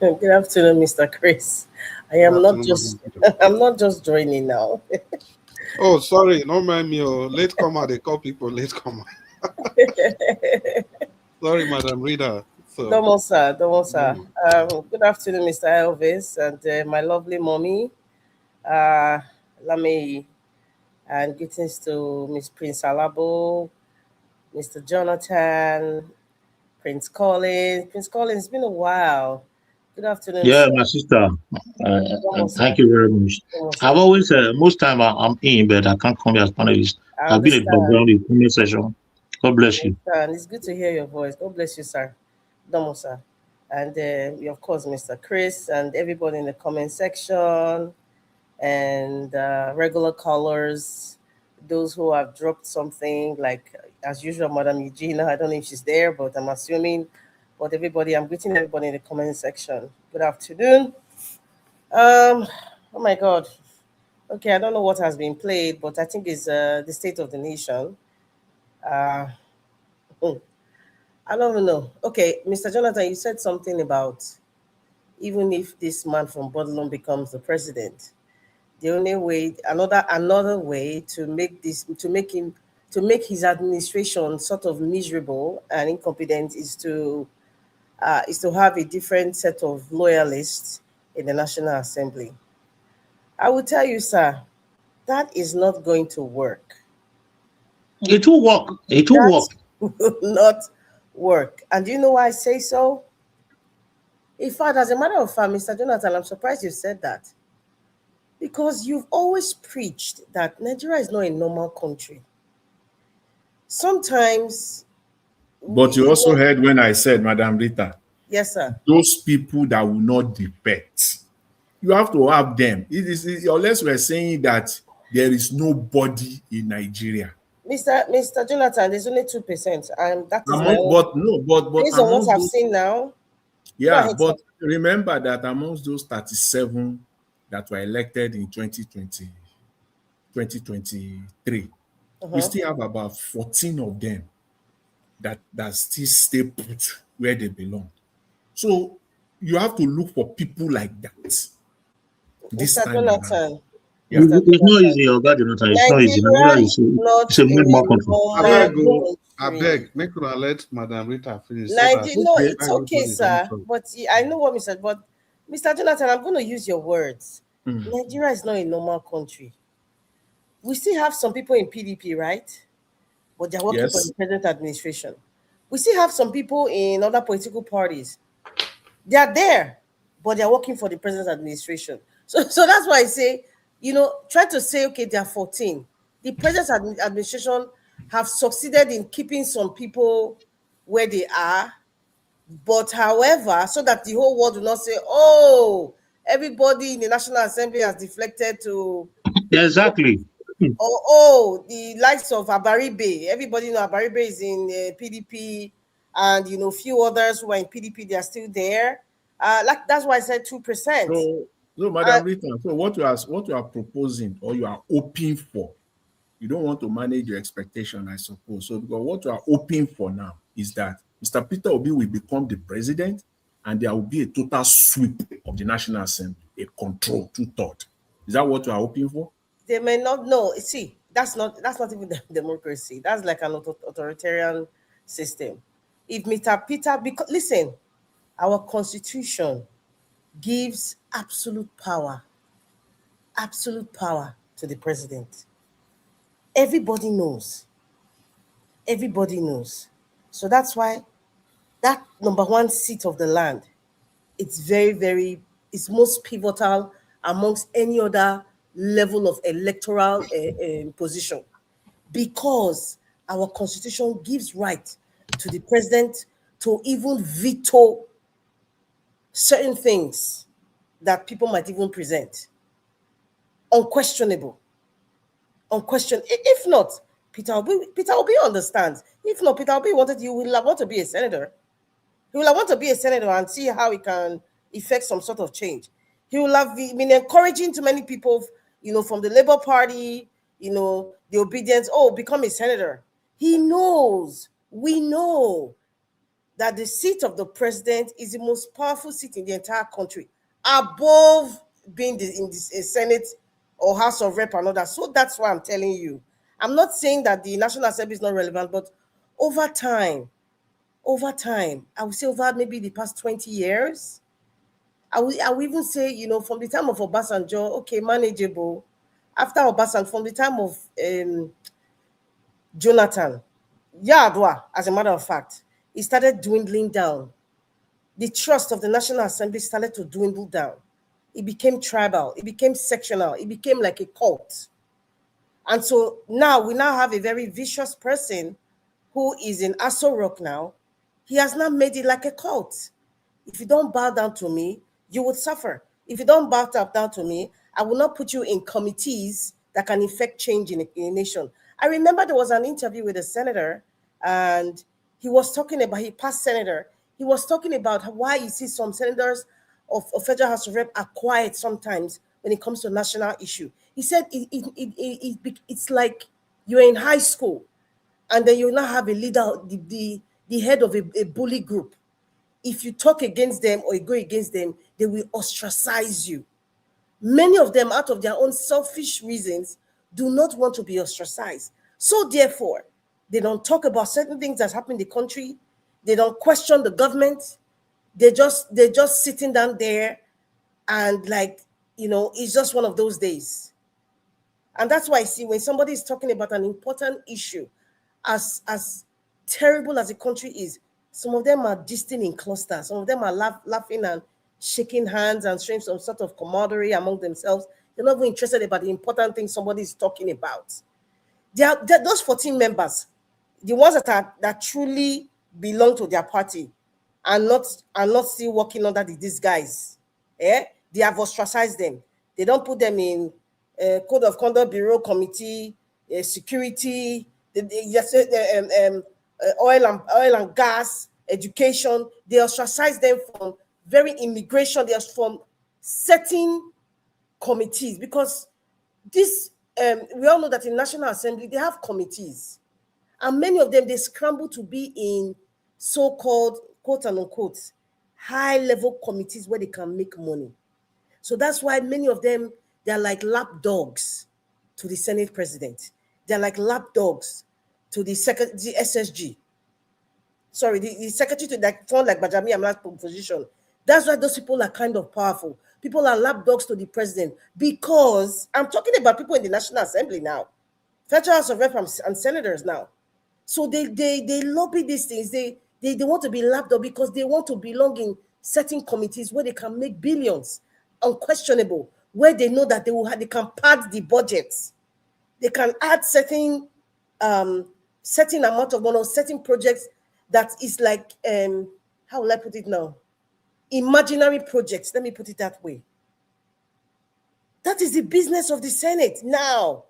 Good afternoon, Mr. Chris. I Good am not afternoon, just Madam Rita. I'm not just joining now. Oh, sorry, don't mind me. Oh, late comer, they call people late comer. Sorry, Madam Rita. So, Domo sir, Domo sir. morning. Good afternoon, Mr. Elvis, and my lovely mommy, uh, Lame, and greetings to Miss Prince Alabo, Mr. Jonathan, Prince Collins. Prince Collins, it's been a while. Good afternoon, Yeah, sir. my sister. Domo sir. Thank you very much. Domo I've sir. always, most time I'm in, but I can't come here as panelist. I I've been in the understand. background in the comment session. God I bless you. understand. It's good to hear your voice. God bless you, sir. Domo, sir. And of course, Mr. Chris and everybody in the comment section and regular callers, those who have dropped something, like as usual, Madam Eugenia. I don't know if she's there, but I'm assuming. But everybody, I'm greeting everybody in the comment section. Good afternoon. Oh my God. Okay, I don't know what has been played, but I think it's the state of the nation. Uh, hmm, I don't even know. Okay, Mr. Jonathan, you said something about even if this man from Bodlum becomes the president, the only way, another way to make this, to make his administration sort of miserable and incompetent is to have a different set of loyalists in the National Assembly. I will tell you, sir, that is not going to work. It will work. It will That work. will not work. And do you know why I say so? In fact, as a matter of fact, Mr. Jonathan, I'm surprised you said that because you've always preached that Nigeria is not a normal country. Sometimes, But you also heard when I said, Madam Rita, yes, sir. those people that will not defect, you have to have them. Unless we're saying that there is nobody in Nigeria. Mr. Jonathan, there's only 2%, and that is my Among, own. but no, but Based on what amongst I've those, seen now, go yeah, ahead, sir. but remember that amongst those 37 that were elected in 2023, we Uh-huh. still have about 14 of them that still stay put where they belong. So you have to look for people like that this Mr. time around. Jonathan, Yeah. Mr. It's not Jonathan, easy, oh God, Jonathan. It's not easy. Nigeria Nigeria is not it's a a very small country. I normal beg, No, country. make una let Madam Rita finish so that Nigeria, no, okay. it's okay, everybody don't sir. talk. But I know what Mr. But Mr. Jonathan, I'm going to use your words. Mm. Nigeria is not a normal country. We still have some people in PDP, right? But they're working for the Yes. present administration. We still have some people in other political parties. They are there, but they're working for the present administration. So that's why I say, try to say, okay, they are 14. The present administration have succeeded in keeping some people where they are, but however, so that the whole world will not say, oh, everybody in the National Assembly has deflected to, Yeah, exactly. the likes of Abaribe. Everybody know Abaribe is in PDP, and few others who are in PDP, they are still there. Like that's why I said 2%. So, Uh, Madam Rita, so what you are proposing or you are hoping for, you don't want to manage your expectation, I suppose. So, because what you are hoping for now is that Mr. Peter Obi will become the president, and there will be a total sweep of the National Assembly, a control, two-thirds. Is that what you are hoping for? they may not know. See, that's not even democracy. That's like an authoritarian system. If Mr. Peter, because listen, our constitution gives absolute power to the president. Everybody knows. Everybody knows. So that's why that number one seat of the land, it's very, very, it's most pivotal amongst any other level of electoral position, because our constitution gives right to the president to even veto certain things that people might even present. Unquestionable. Unquestioned. If not, Peter Obi understands. If not, Peter Obi will want to be a senator. He will want to be a senator and see how he can effect some sort of change. He will have been encouraging to many people, from the Labour Party, the obedience, become a senator. He knows, we know that the seat of the president is the most powerful seat in the entire country, above being in the Senate or House of Rep and all that. So that's why I'm telling you. I'm not saying that the National Assembly is not relevant, but over time, I would say over maybe the past 20 years, I will even say, from the time of Obasanjo, okay, manageable. After Obasanjo, from the time of Jonathan, Yadwa, as a matter of fact, it started dwindling down. The trust of the National Assembly started to dwindle down. It became tribal, it became sectional, it became like a cult. And so now we now have a very vicious person who is in Aso Rock now. He has now made it like a cult. If you don't bow down to me, you would suffer. If you don't bow down to me, I will not put you in committees that can effect change in a nation. I remember there was an interview with a senator, and he was talking about, he passed senator, he was talking about why you see some senators of Federal House of Rep are quiet sometimes when it comes to national issue. He said it's like you're in high school and then you now have a leader, the head of a bully group. If you talk against them or you go against them, they will ostracize you. Many of them, out of their own selfish reasons, do not want to be ostracized. So therefore, they don't talk about certain things that happen in the country. They don't question the government. They're just sitting down there and it's just one of those days. And that's why I see when somebody is talking about an important issue, as terrible as the country is, some of them are distant in clusters. Some of them are laughing and shaking hands and showing some sort of camaraderie among themselves. They're not even interested about the important thing somebody is talking about. Those 14 members, the ones that truly belong to their party, and not still working under the disguise. They have ostracized them. They don't put them in Code of Conduct Bureau Committee, security, oil and gas, education. They ostracize them from very immigration. They are from certain committees, because this we all know that in National Assembly they have committees, and many of them they scramble to be in so-called quote and unquote high-level committees where they can make money. So that's why many of them, they're like lap dogs to the Senate president. They're like lap dogs to the SSG. Sorry, the secretary to that fund like Bajami Amla's position. That's why those people are kind of powerful. People are lap dogs to the president, because I'm talking about people in the National Assembly now, Federal House of Rep and senators now. So they lobby these things. They want to be lapped up because they want to belong in certain committees where they can make billions, unquestionable, where they know that they can pad the budgets. They can add certain amount of money, certain projects that is like, how will I put it now? Imaginary projects, let me put it that way. That is the business of the Senate now.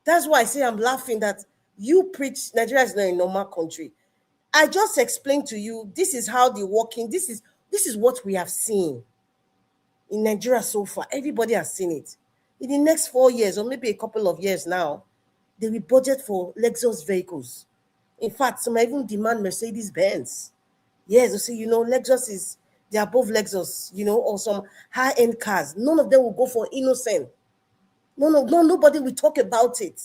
That's why I say I'm laughing that you preach Nigeria is not a normal country. I just explained to you, this is how the working, this is what we have seen in Nigeria so far. Everybody has seen it. In the next 4 years, or maybe a couple of years now, they will budget for Lexus vehicles. In fact, some even demand Mercedes-Benz. Yes, you see, Lexus they're above Lexus, or some high-end cars. None of them will go for innocent. Nobody will talk about it.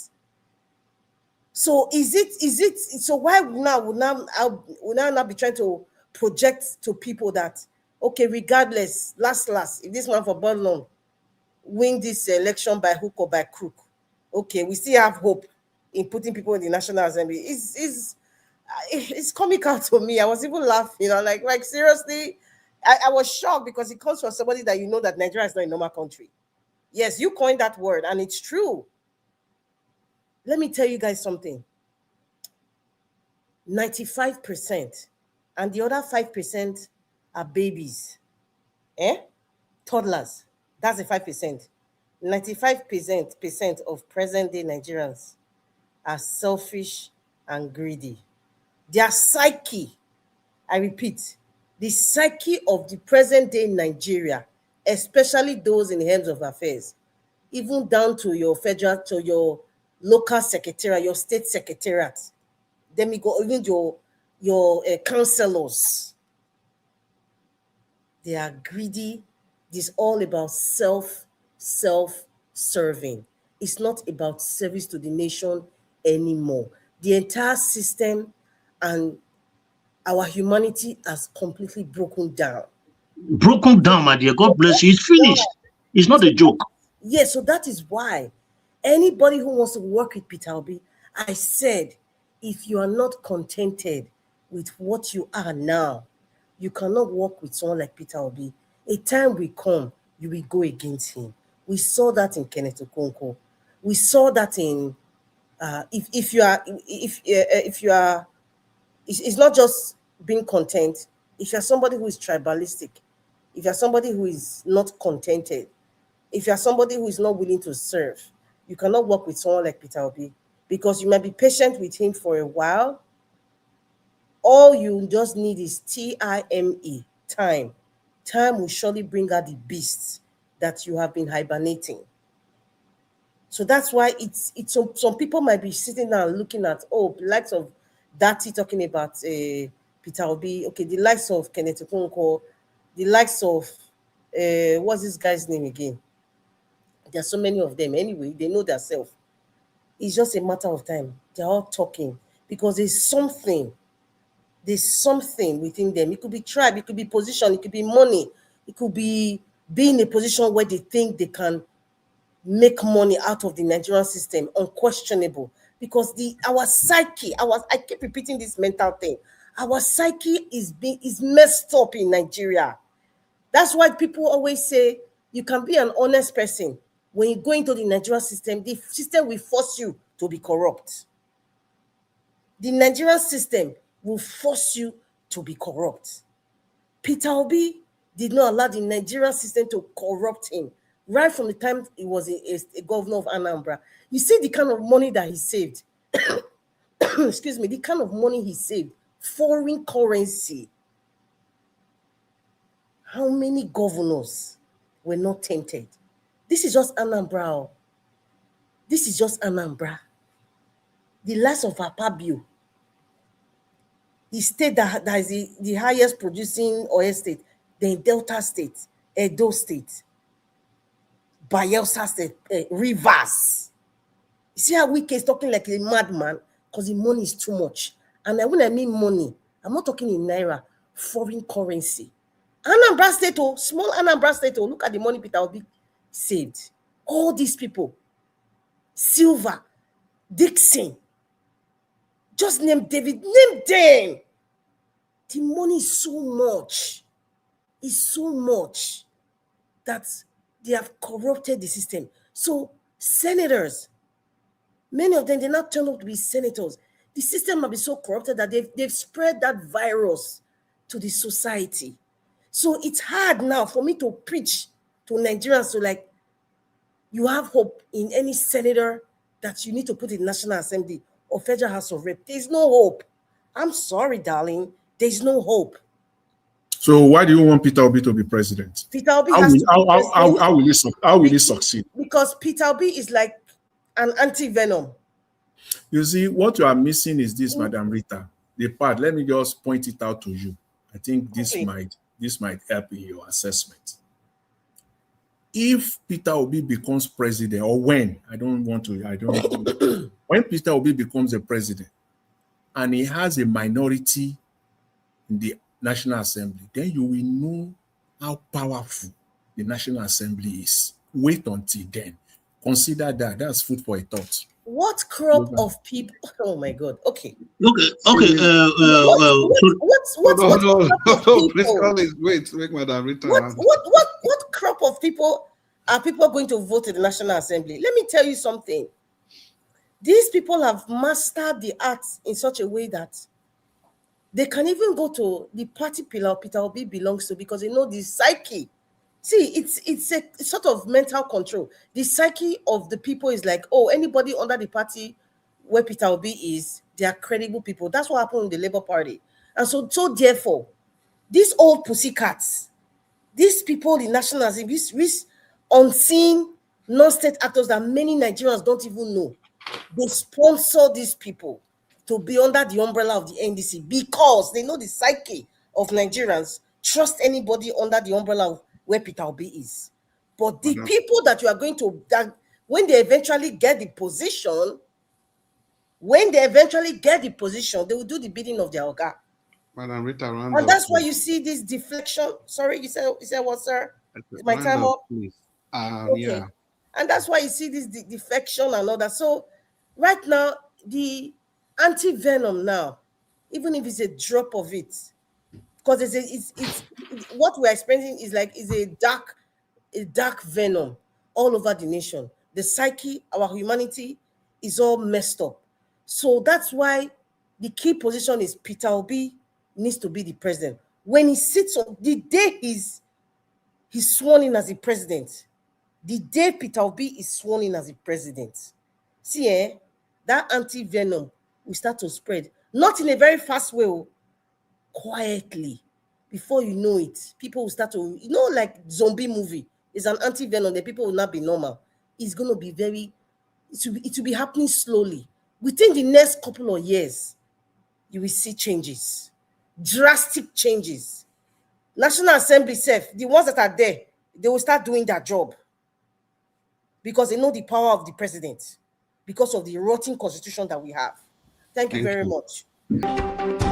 So is it so why will now be trying to project to people that, okay, regardless, last, if this man for Bonlon win this election by hook or by crook, okay, we still have hope in putting people in the National Assembly. It's comical to me. I was even laughing, like seriously, I was shocked, because it comes from somebody that that Nigeria is not a normal country. Yes, you coined that word, and it's true. Let me tell you guys something. 95%, and the other 5% are babies, toddlers. That's the 5%. 95% of present-day Nigerians are selfish and greedy. Their psyche, I repeat, the psyche of the present-day Nigeria, especially those in the hands of affairs, even down to your federal, to your local secretariat, your state secretariat, then we go even your counselors. They are greedy. It's all about self-serving. It's not about service to the nation anymore. The entire system and our humanity has completely broken down. Broken down, my dear. God bless you. It's finished. It's not So a joke. yes, so that is why anybody who wants to work with Peter Obi, I said, if you are not contented with what you are now, you cannot work with someone like Peter Obi. A time will come, you will go against him. We saw that in Kenneth Okonkwo. We saw that in if you are if you are it's not just being content. If you're somebody who is tribalistic, if you're somebody who is not contented, if you're somebody who is not willing to serve, you cannot work with someone like Peter Obi because you might be patient with him for a while. All you just need is time. Time. Time will surely bring out the beasts that you have been hibernating. So that's why it's some people might be sitting down looking at, oh, the likes of Dati talking about Peter Obi, okay, the likes of Kenneth Okonkwo, the likes of what's this guy's name again? There's so many of them. Anyway, they know themselves. It's just a matter of time. They're all talking because there's something within them. It could be tribe, it could be position, it could be money, it could be being in a position where they think they can make money out of the Nigerian system, unquestionable. Because our psyche, I keep repeating this mental thing. Our psyche is messed up in Nigeria. That's why people always say you can be an honest person. When you go into the Nigerian system, the system will force you to be corrupt. The Nigerian system will force you to be corrupt. Peter Obi did not allow the Nigerian system to corrupt him. Right from the time he was a governor of Anambra. You see the kind of money that he saved. Excuse me, the kind of money he saved. Foreign currency. How many governors were not tempted? This is just Anambra. This is just Anambra. The last of Apabio. The state that is the highest producing oil state. Then Delta State, Edo State, Bayelsa State, Rivers. You see how Wike is talking like a madman because the money is too much. And when I mean money, I'm not talking in Naira, foreign currency. Anambra State, small Anambra State, look at the money Peter Obi saved. All these people, Silver, Dixon, just name David, name them. The money is so much. It's so much that they have corrupted the system. So senators, many of them, they not turn up to be senators. The system might be so corrupted that they've spread that virus to the society. So it's hard now for me to preach to Nigerians to like, you have hope in any senator that you need to put in National Assembly or Federal House of Rep. There's no hope. I'm sorry, darling. There's no hope. So why do you want Peter Obi to be president? Peter Obi has to be president. How will he succeed? Because Peter Obi is like an anti-venom. You see, what you are missing is this, Madam Rita. The part, let me just point it out to you. I think this might help in your assessment. If Peter Obi becomes president, or when, when Peter Obi becomes a president and he has a minority in the National Assembly, then you will know how powerful the National Assembly is. Wait until then. Consider that. That's food for a thought. What crop of people? Oh my God. Okay. Okay. Please, colleagues, wait, Madam Rita. What crop of people are people going to vote in the National Assembly? Let me tell you something. These people have mastered the arts in such a way that they can even go to the party Peter Obi belongs to because they know the psyche. See, it's a sort of mental control. The psyche of the people is like, oh, anybody under the party where Peter Obi is, they are credible people. That's what happened in the Labour Party. And so therefore, these old pussycats, these people in National Assembly, these unseen non-state actors that many Nigerians don't even know, they sponsor these people. to be under the umbrella of the NDC because they know the psyche of Nigerians trust anybody under the umbrella of where Peter Obi is. But the Madam, people that you are going to, that when they eventually get the position, they will do the bidding of their Oga. Madam Rita, round And up, that's why please. you see this deflection. Sorry, you said what, sir? Is my Round time up, up? please. Okay. Yeah. And that's why you see this defection and all that. So right now, the anti-venom now, even if it's a drop of it, because it's what we're experiencing is a dark venom all over the nation. The psyche, our humanity is all messed up. So that's why the key position is Peter Obi needs to be the president. When he sits on the day he's sworn in as the president, the day Peter Obi is sworn in as the president, see, that anti-venom will start to spread. Not in a very fast way, quietly. Before you know it, people will start to, like zombie movie. It's an anti-venom, the people will not be normal. It's going to be it will be happening slowly. Within the next couple of years, you will see changes, drastic changes. National Assembly self, the ones that are there, they will start doing their job because they know the power of the president, because of the rotting constitution that we have. Thank you Thank very you. much.